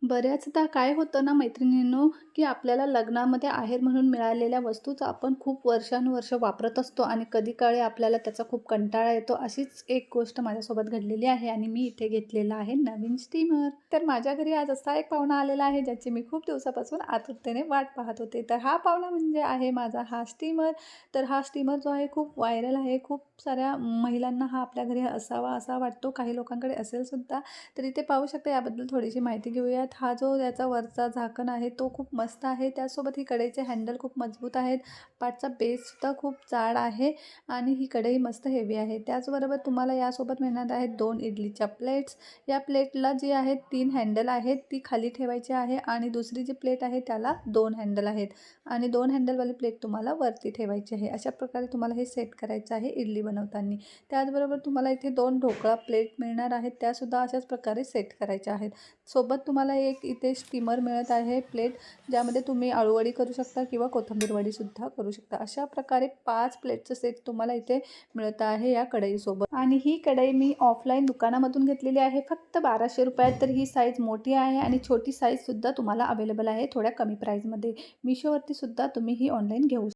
बऱ्याचदा काय होतं ना मैत्रिणींनो, की आपल्याला लग्नामध्ये आहेर म्हणून मिळालेल्या वस्तूच आपण खूप वर्षानुवर्ष वापरत असतो आणि कधी-काळी आपल्याला त्याचा खूप कंटाळा येतो. अशीच एक गोष्ट माझ्यासोबत घडलेली आहे आणि मी इथे घेतलेला आहे नवीन स्टीमर. तर माझ्या घरी आज असा एक पाहुणा आलेला आहे, ज्याची मी खूप दिवसापासून आतुरतेने वाट पाहत होते. तर हा पाहुणा म्हणजे आहे माझा हा स्टीमर. तर हा स्टीमर जो आहे खूप व्हायरल आहे. खूप साऱ्या महिलांना हा आपल्या घरी असावा असा वाटतो. काही लोकांकडे असेल सुद्धा. तर इथे पाहू शकता, याबद्दल थोडीशी माहिती घेऊयात. हा जो याचा वरचा झाकण आहे तो खूप मस्त आहे. त्यासोबत ही कढईचे हँडल खूप मजबूत आहेत. पाटचा बेससुद्धा खूप जाड आहे आणि ही कढई मस्त हेवी आहे. त्याचबरोबर तुम्हाला यासोबत मिळणार आहेत 2 इडलीच्या प्लेट्स. या प्लेटला जी आहेत 3 हँडल आहेत, ती खाली ठेवायची आहे आणि दुसरी जी प्लेट आहे त्याला 2 हँडल आहेत आणि 2 हँडलवाली प्लेट तुम्हाला वरती ठेवायची आहे. अशा प्रकारे तुम्हाला हे सेट करायचं आहे इडली बनवताना. त्याचबरोबर तुम्हाला इथे 2 ढोकळा प्लेट मिळणार आहेत. त्यासुद्धा अशाच प्रकारे सेट करायच्या आहेत. सोबत तुम्हाला एक इथे स्टीमर मिळत आहे प्लेट, ज्यामध्ये तुम्ही अळूवडी करू शकता किंवा कोथिंबीर वडीसुद्धा करू शकता. अशा प्रकारे 5 प्लेटचं सेट तुम्हाला इथे मिळत आहे या कढईसोबत. आणि ही कढई मी ऑफलाईन दुकानामधून घेतलेली आहे फक्त 1200 रुपयात. तर ही साईज मोठी आहे आणि छोटी साईजसुद्धा तुम्हाला अवेलेबल आहे थोड्या कमी प्राईजमध्ये. मिशोवरती सुद्धा तुम्ही ही ऑनलाईन घेऊ शकता.